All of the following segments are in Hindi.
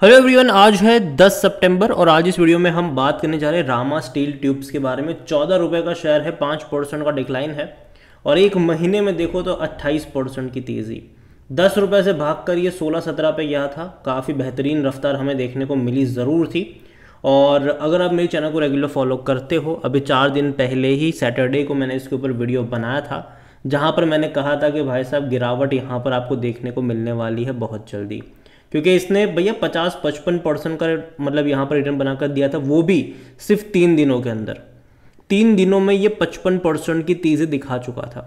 हेलो एवरीवन, आज है 10 सितंबर और आज इस वीडियो में हम बात करने जा रहे हैं रामा स्टील ट्यूब्स के बारे में। 14 रुपये का शेयर है, 5% का डिक्लाइन है और एक महीने में देखो तो 28% की तेज़ी। 10 रुपये से भागकर ये 16-17 पे गया था। काफ़ी बेहतरीन रफ्तार हमें देखने को मिली ज़रूर थी। और अगर आप मेरे चैनल को रेगुलर फॉलो करते हो, अभी 4 दिन पहले ही सैटरडे को मैंने इसके ऊपर वीडियो बनाया था जहाँ पर मैंने कहा था कि भाई साहब गिरावट यहाँ पर आपको देखने को मिलने वाली है बहुत जल्दी, क्योंकि इसने भैया 50-55% का मतलब यहाँ पर रिटर्न बनाकर दिया था, वो भी सिर्फ 3 दिनों के अंदर। 3 दिनों में ये 55% की तेज़ी दिखा चुका था।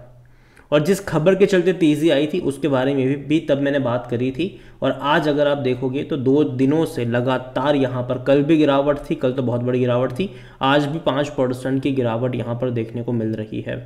और जिस खबर के चलते तेज़ी आई थी उसके बारे में भी तब मैंने बात करी थी। और आज अगर आप देखोगे तो 2 दिनों से लगातार यहाँ पर, कल भी गिरावट थी, कल तो बहुत बड़ी गिरावट थी, आज भी 5% की गिरावट यहाँ पर देखने को मिल रही है।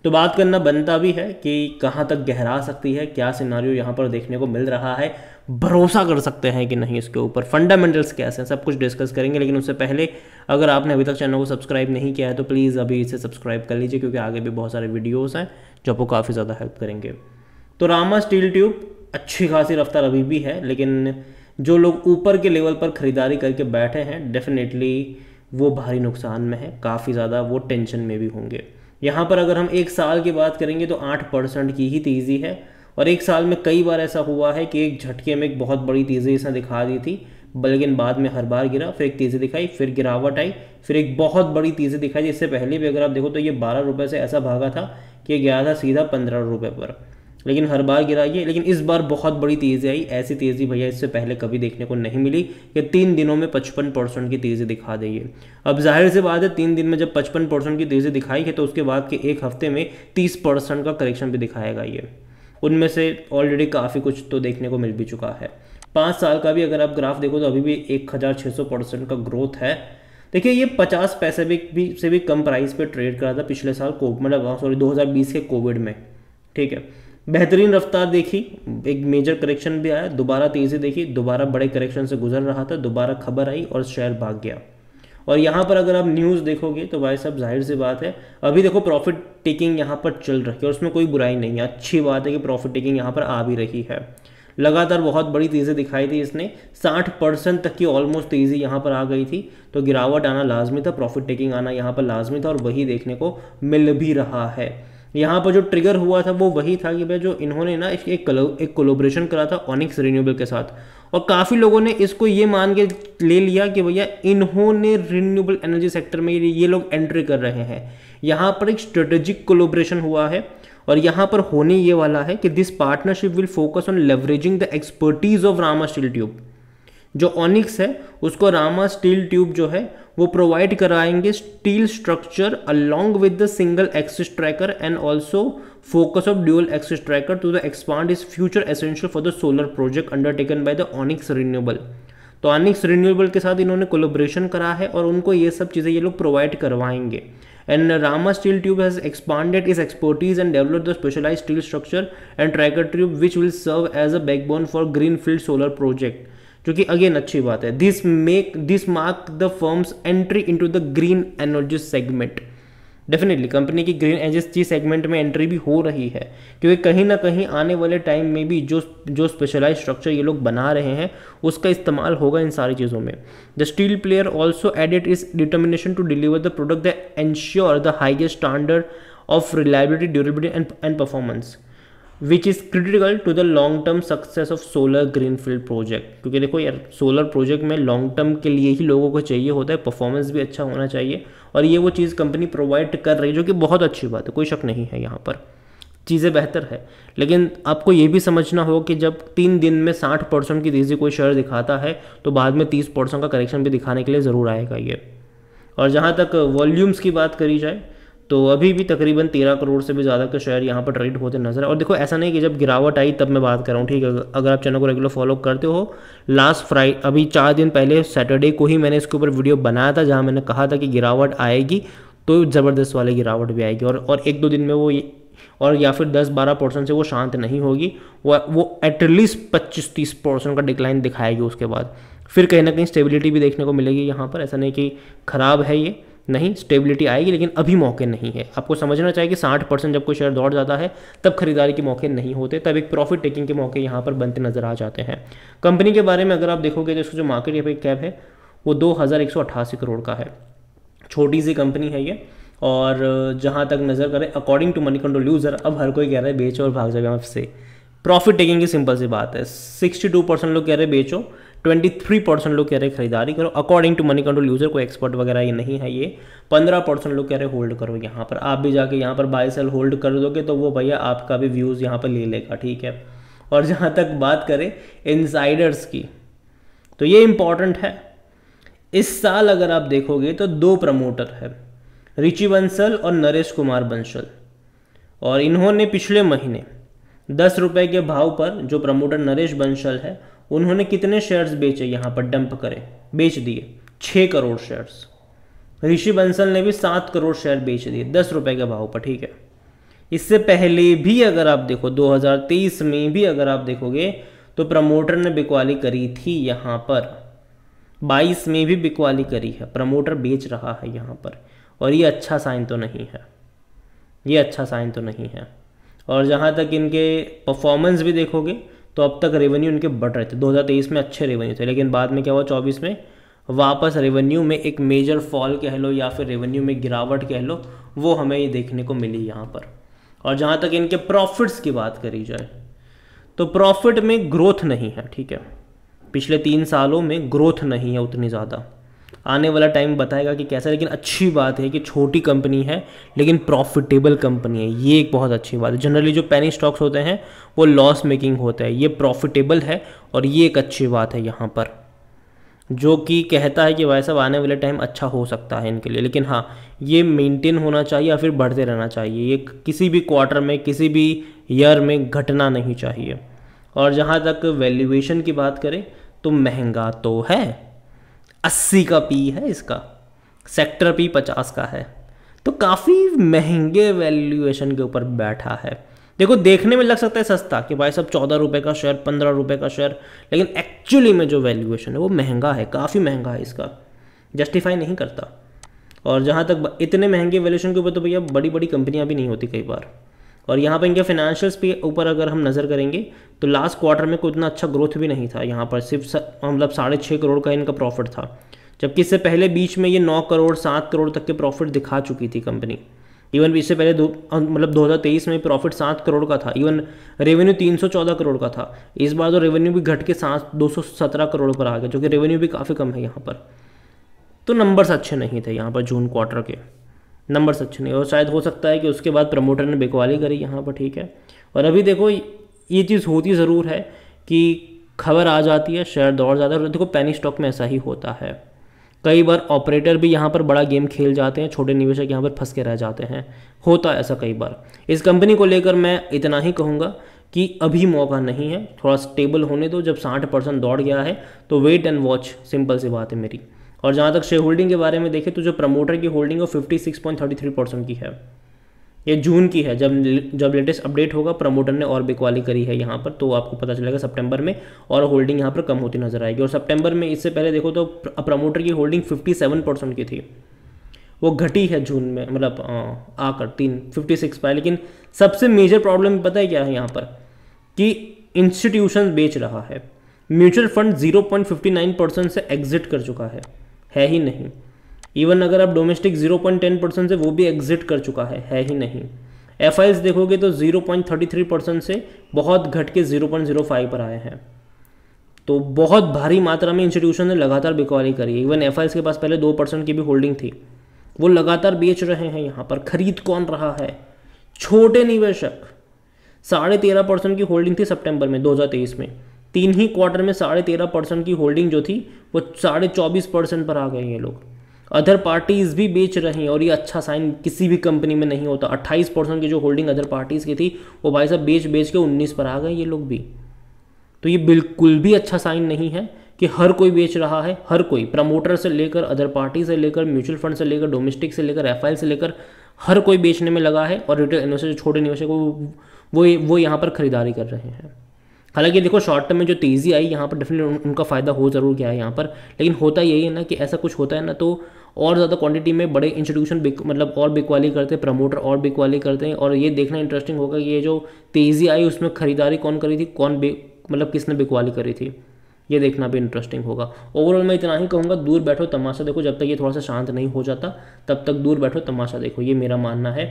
तो बात करना बनता भी है कि कहाँ तक गहरा सकती है, क्या सिनारियो यहाँ पर देखने को मिल रहा है, भरोसा कर सकते हैं कि नहीं इसके ऊपर, फंडामेंटल्स कैसे हैं, सब कुछ डिस्कस करेंगे। लेकिन उससे पहले अगर आपने अभी तक चैनल को सब्सक्राइब नहीं किया है तो प्लीज़ अभी इसे सब्सक्राइब कर लीजिए, क्योंकि आगे भी बहुत सारे वीडियोज़ हैं जो आपको काफ़ी ज़्यादा हेल्प करेंगे। तो रामा स्टील ट्यूब अच्छी खासी रफ्तार अभी भी है, लेकिन जो लोग ऊपर के लेवल पर ख़रीदारी करके बैठे हैं डेफिनेटली वो भारी नुकसान में है, काफ़ी ज़्यादा वो टेंशन में भी होंगे। यहाँ पर अगर हम एक साल की बात करेंगे तो 8% की ही तेज़ी है। और एक साल में कई बार ऐसा हुआ है कि एक झटके में एक बहुत बड़ी तेज़ी इसने दिखा दी थी, लेकिन बाद में हर बार गिरा, फिर एक तेज़ी दिखाई, फिर गिरावट आई, फिर एक बहुत बड़ी तेज़ी दिखाई। इससे पहले भी अगर आप देखो तो ये 12 रुपये से ऐसा भागा था कि ये गया था सीधा 15 रुपये पर, लेकिन हर बार गिरा ये। लेकिन इस बार बहुत बड़ी तेज़ी आई, ऐसी तेज़ी भैया इससे पहले कभी देखने को नहीं मिली कि 3 दिनों में 55% की तेज़ी दिखा देगी। अब जाहिर सी बात है 3 दिन में जब 55% की तेज़ी दिखाई है तो उसके बाद के एक हफ्ते में 30% का करेक्शन भी दिखाएगा ये। उनमें से ऑलरेडी काफ़ी कुछ तो देखने को मिल भी चुका है। 5 साल का भी अगर आप ग्राफ देखो तो अभी भी 1600% का ग्रोथ है। देखिए ये 50 पैसे से भी कम प्राइस पे ट्रेड करा था पिछले साल मतलब 2020 के कोविड में, ठीक है। बेहतरीन रफ्तार देखी, एक मेजर करेक्शन भी आया, दोबारा तेज़ी देखी, दोबारा बड़े करेक्शन से गुजर रहा था, दोबारा खबर आई और शेयर भाग गया। और यहाँ पर अगर आप न्यूज़ देखोगे तो भाई साहब जाहिर सी बात है अभी देखो प्रॉफिट टेकिंग यहाँ पर चल रही है और उसमें कोई बुराई नहीं है, अच्छी बात है कि प्रॉफिट टेकिंग यहाँ पर आ भी रही है। लगातार बहुत बड़ी तेज़ी दिखाई थी इसने, 60% तक की ऑलमोस्ट तेज़ी यहाँ पर आ गई थी। तो गिरावट आना लाजमी था, प्रॉफिट टेकिंग आना यहाँ पर लाजमी था और वही देखने को मिल भी रहा है। यहाँ पर जो ट्रिगर हुआ था वो वही था कि भाई जो इन्होंने ना एक कोलैबोरेशन करा था ऑनिक्स रिन्यूएबल के साथ, और काफ़ी लोगों ने इसको ये मान के ले लिया कि भैया इन्होंने रिन्यूएबल एनर्जी सेक्टर में ये लोग एंट्री कर रहे हैं। यहाँ पर एक स्ट्रेटेजिक कोलैबोरेशन हुआ है और यहाँ पर होने ये वाला है कि this partnership will focus on leveraging the expertise of Rama steel tube. जो ऑनिक्स है उसको रामा स्टील ट्यूब जो है वो प्रोवाइड कराएंगे steel structure along with the single axis tracker and also focus of dual axis tracker to the expand is future essential for the solar project undertaken by the Onix renewable. तो ऑनिक्स रिन्यूएबल के साथ इन्होंने कोलैबोरेशन करा है और उनको ये सब चीज़ें ये लोग प्रोवाइड करवाएंगे। And Rama Steel Tube has expanded its expertise and developed the specialized steel structure and tracker tube which will serve as a backbone for greenfield solar project, जो कि अगेन अच्छी बात है। This mark the firms entry into the green energy segment. Definitely company की ग्रीन एनर्जी सेगमेंट में एंट्री भी हो रही है, क्योंकि कहीं ना कहीं आने वाले टाइम में भी जो स्पेशलाइज स्ट्रक्चर ये लोग बना रहे हैं उसका इस्तेमाल होगा इन सारी चीज़ों में। The steel player also added is determination to deliver the product that ensure the highest standard of reliability, durability and performance which is critical to the long term success of solar greenfield project. क्योंकि देखो यार सोलर प्रोजेक्ट में लॉन्ग टर्म के लिए ही लोगों को चाहिए होता है, परफॉर्मेंस भी अच्छा होना चाहिए, और ये वो चीज़ कंपनी प्रोवाइड कर रही है, जो कि बहुत अच्छी बात है, कोई शक नहीं है, यहाँ पर चीज़ें बेहतर है। लेकिन आपको ये भी समझना हो कि जब 3 दिन में 60% की तेज़ी कोई शेयर दिखाता है तो बाद में 30% का करेक्शन भी दिखाने के लिए ज़रूर आएगा ये। और जहाँ तक वॉल्यूम्स की बात करी जाए तो अभी भी तकरीबन 13 करोड़ से भी ज़्यादा के शेयर यहाँ पर ट्रेड होते नजर है। और देखो ऐसा नहीं कि जब गिरावट आई तब मैं बात कर रहा हूँ, ठीक है। अगर आप चैनल को रेगुलर फॉलो करते हो, लास्ट फ्राइडे अभी 4 दिन पहले सैटरडे को ही मैंने इसके ऊपर वीडियो बनाया था जहाँ मैंने कहा था कि गिरावट आएगी तो ज़बरदस्त वाली गिरावट भी आएगी और 1-2 दिन में वो और या फिर 10-12% से वो शांत नहीं होगी, वो एटलीस्ट 25-30% का डिक्लाइन दिखाएगी। उसके बाद फिर कहीं ना कहीं स्टेबिलिटी भी देखने को मिलेगी यहाँ पर। ऐसा नहीं कि ख़राब है ये, नहीं, स्टेबिलिटी आएगी लेकिन अभी मौके नहीं है। आपको समझना चाहिए कि 60% जब कोई शेयर दौड़ जाता है तब खरीदारी के मौके नहीं होते, तब एक प्रॉफिट टेकिंग के मौके यहाँ पर बनते नजर आ जाते हैं। कंपनी के बारे में अगर आप देखोगे तो इसका जो मार्केट कैप है वो 2188 करोड़ का है। छोटी सी कंपनी है ये। और जहाँ तक नज़र करें according to Moneycontrol user, अब हर कोई कह रहा है बेचो और भाग जाएगा आपसे। प्रॉफिट टेकिंग की सिंपल सी बात है। 62% लोग कह रहे हैं बेचो, 23% लोग कह रहे हैं खरीदारी करो। According to Moneycontrol user, कोई एक्सपर्ट वगैरह ये नहीं है ये। 15% लोग कह रहे हैं होल्ड करो यहाँ पर। आप भी जाके यहाँ पर बाय सेल होल्ड कर दोगे तो वो भैया आपका भी व्यूज़ यहाँ पर ले लेगा, ठीक है। और जहाँ तक बात करें इनसाइडर्स की, तो ये इंपॉर्टेंट है। इस साल अगर आप देखोगे तो 2 प्रमोटर है, रिची बंसल और नरेश कुमार बंसल। और इन्होंने पिछले महीने 10 रुपये के भाव पर, जो प्रमोटर नरेश बंसल है, उन्होंने कितने शेयर्स बेचे यहाँ पर, डंप करे, बेच दिए 6 करोड़ शेयर्स। ऋषि बंसल ने भी 7 करोड़ शेयर बेच दिए 10 रुपये के भाव पर, ठीक है। इससे पहले भी अगर आप देखो 2023 में भी अगर आप देखोगे तो प्रमोटर ने बिकवाली करी थी यहाँ पर, 22 में भी बिकवाली करी है। प्रमोटर बेच रहा है यहाँ पर, और ये अच्छा साइन तो नहीं है, ये अच्छा साइन तो नहीं है। और जहाँ तक इनके परफॉर्मेंस भी देखोगे तो अब तक रेवेन्यू इनके बढ़ रहे थे। 2023 में अच्छे रेवेन्यू थे, लेकिन बाद में क्या हुआ, 24 में वापस रेवेन्यू में एक मेजर फॉल कह लो या फिर रेवेन्यू में गिरावट कह लो, वो हमें ये देखने को मिली यहाँ पर। और जहाँ तक इनके प्रॉफिट्स की बात करी जाए तो प्रॉफिट में ग्रोथ नहीं है, ठीक है। पिछले 3 सालों में ग्रोथ नहीं है उतनी ज़्यादा। आने वाला टाइम बताएगा कि कैसा, लेकिन अच्छी बात है कि छोटी कंपनी है लेकिन प्रॉफिटेबल कंपनी है, ये एक बहुत अच्छी बात है। जनरली जो पेनी स्टॉक्स होते हैं वो लॉस मेकिंग होते हैं, ये प्रॉफिटेबल है और ये एक अच्छी बात है यहाँ पर, जो कि कहता है कि भाई साहब आने वाले टाइम अच्छा हो सकता है इनके लिए। लेकिन हाँ, ये मेंटेन होना चाहिए या फिर बढ़ते रहना चाहिए, ये किसी भी क्वार्टर में किसी भी ईयर में घटना नहीं चाहिए। और जहाँ तक वैल्यूएशन की बात करें तो महंगा तो है, 80 का पी है इसका, सेक्टर पी 50 का है, तो काफ़ी महंगे वैल्यूएशन के ऊपर बैठा है। देखो देखने में लग सकता है सस्ता कि भाई साहब 14 रुपये का शेयर, 15 रुपये का शेयर, लेकिन एक्चुअली में जो वैल्यूएशन है वो महंगा है, काफ़ी महंगा है, इसका जस्टिफाई नहीं करता। और जहाँ तक इतने महंगे वैल्यूएशन के ऊपर तो भैया बड़ी बड़ी कंपनियाँ भी नहीं होती कई बार। और यहाँ पर इनके फाइनेंशियल्स पे ऊपर अगर हम नज़र करेंगे तो लास्ट क्वार्टर में कोई उतना अच्छा ग्रोथ भी नहीं था यहाँ पर, सिर्फ मतलब 6.5 करोड़ का इनका प्रॉफिट था, जबकि इससे पहले बीच में ये 9 करोड़ 7 करोड़ तक के प्रॉफिट दिखा चुकी थी कंपनी। इवन इससे पहले मतलब 2023 में प्रॉफिट 7 करोड़ का था, इवन रेवेन्यू 314 करोड़ का था। इस बार तो रेवेन्यू भी घट के 217 करोड़ पर आ गया, जो कि रेवेन्यू भी काफ़ी कम है यहाँ पर। तो नंबर्स अच्छे नहीं थे यहाँ पर, जून क्वार्टर के नंबर्स अच्छे नहीं, और शायद हो सकता है कि उसके बाद प्रमोटर ने बिकवाली करी यहाँ पर, ठीक है। और अभी देखो ये चीज़ होती ज़रूर है कि खबर आ जाती है, शेयर दौड़ जाता है, और देखो पेनी स्टॉक में ऐसा ही होता है। कई बार ऑपरेटर भी यहाँ पर बड़ा गेम खेल जाते हैं, छोटे निवेशक यहाँ पर फंस के रह जाते हैं, होता है ऐसा कई बार। इस कंपनी को लेकर मैं इतना ही कहूँगा कि अभी मौका नहीं है, थोड़ा स्टेबल होने दो। जब 60% दौड़ गया है तो वेट एंड वॉच, सिंपल सी बात है मेरी। और जहाँ तक शेयर होल्डिंग के बारे में देखें तो जो प्रमोटर की होल्डिंग है 56.33% की है, ये जून की है। जब लेटेस्ट अपडेट होगा प्रमोटर ने और बिकवाली करी है यहाँ पर, तो आपको पता चलेगा सितंबर में, और होल्डिंग यहाँ पर कम होती नजर आएगी। और सितंबर में इससे पहले देखो तो प्रमोटर की होल्डिंग 57% की थी, वो घटी है जून में, मतलब आकर 56 पाए। लेकिन सबसे मेजर प्रॉब्लम पता है क्या है यहाँ पर, कि इंस्टीट्यूशन बेच रहा है। म्यूचुअल फंड 0.59% से एग्जिट कर चुका है ही नहीं। इवन अगर आप डोमेस्टिक 0.10% से, वो भी एग्जिट कर चुका है ही नहीं। एफआईएस देखोगे तो 0.33% से बहुत घट के 0.05 पर आए हैं। तो बहुत भारी मात्रा में इंस्टीट्यूशन ने लगातार बिकवाली करी है। इवन एफआईएस के पास पहले 2% की भी होल्डिंग थी, वो लगातार बेच रहे हैं यहाँ पर। खरीद कौन रहा है? छोटे निवेशक। 13.5% की होल्डिंग थी सितंबर में 2023 में, 3 ही क्वार्टर में 13.5% की होल्डिंग जो थी वो 24.5% पर आ गए ये लोग। अदर पार्टीज़ भी बेच रही हैं, और ये अच्छा साइन किसी भी कंपनी में नहीं होता। 28% की जो होल्डिंग अदर पार्टीज़ की थी वो भाई साहब बेच के 19 पर आ गए ये लोग भी। तो ये बिल्कुल भी अच्छा साइन नहीं है कि हर कोई बेच रहा है। हर कोई, प्रमोटर से लेकर अदर पार्टी से लेकर म्यूचुअल फंड से लेकर डोमेस्टिक से लेकर एफआईएल से लेकर हर कोई बेचने में लगा है, और रिटेल इन्वेस्टर जो छोटे निवेशक वो यहाँ पर खरीदारी कर रहे हैं। हालांकि देखो शॉर्ट टर्म में जो तेज़ी आई यहाँ पर डेफिनेटली उनका फ़ायदा हो ज़रूर गया है यहाँ पर, लेकिन होता यही है ना कि ऐसा कुछ होता है ना तो और ज़्यादा क्वांटिटी में बड़े इंस्टीट्यूशन मतलब और बिकवाली करते हैं, प्रमोटर और बिकवाली करते हैं, और ये देखना इंटरेस्टिंग होगा कि ये जो तेज़ी आई उसमें खरीदारी कौन करी थी, मतलब किसने बिकवाली करी थी, ये देखना भी इंटरेस्टिंग होगा। ओवरऑल मैं इतना ही कहूँगा, दूर बैठो तमाशा देखो, जब तक ये थोड़ा सा शांत नहीं हो जाता तब तक दूर बैठो तमाशा देखो, ये मेरा मानना है।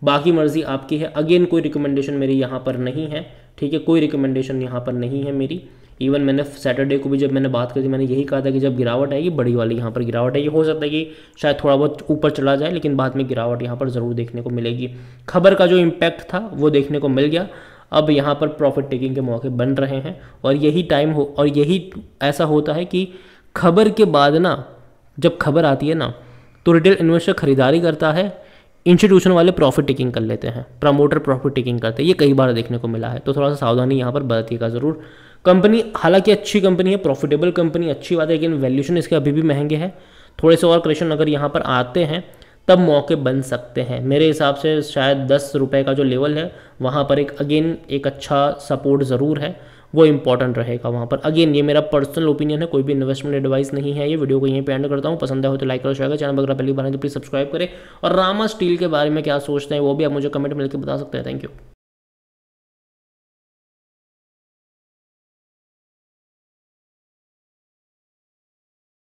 बाकी मर्जी आपकी है। अगेन कोई रिकमेंडेशन मेरी यहाँ पर नहीं है, ठीक है, कोई रिकमेंडेशन यहाँ पर नहीं है मेरी। इवन मैंने सैटरडे को भी जब मैंने बात करी थी मैंने यही कहा था कि जब गिरावट आएगी बड़ी वाली यहाँ पर गिरावट आएगी, हो सकता है कि शायद थोड़ा बहुत ऊपर चला जाए लेकिन बाद में गिरावट यहाँ पर ज़रूर देखने को मिलेगी। खबर का जो इम्पैक्ट था वो देखने को मिल गया, अब यहाँ पर प्रॉफिट टेकिंग के मौके बन रहे हैं, और यही टाइम हो, और यही ऐसा होता है कि खबर के बाद ना, जब खबर आती है ना तो रिटेल इन्वेस्टर खरीदारी करता है, इंस्टीट्यूशन वाले प्रॉफिट टेकिंग कर लेते हैं, प्रमोटर प्रॉफिट टेकिंग करते हैं, ये कई बार देखने को मिला है। तो थोड़ा सा सावधानी यहाँ पर बरतिएगा ज़रूर। कंपनी हालांकि अच्छी कंपनी है, प्रॉफिटेबल कंपनी, अच्छी बात है, लेकिन वैल्यूशन इसके अभी भी महंगे हैं। थोड़े से और करेक्शन अगर यहाँ पर आते हैं तब मौके बन सकते हैं। मेरे हिसाब से शायद 10 रुपये का जो लेवल है वहाँ पर एक अच्छा सपोर्ट ज़रूर है, वो इंपॉर्टेंट रहेगा वहाँ पर। अगेन ये मेरा पर्सनल ओपिनियन है, कोई भी इन्वेस्टमेंट एडवाइस नहीं है। ये वीडियो को यहीं पे एंड करता हूँ। पसंद आए तो लाइक करो, शेयर करो, चैनल वगैरह पहली बार है तो प्लीज़ सब्सक्राइब करें। और रामा स्टील के बारे में क्या सोचते हैं वो भी आप मुझे कमेंट में लिख के बता सकते हैं। Thank you.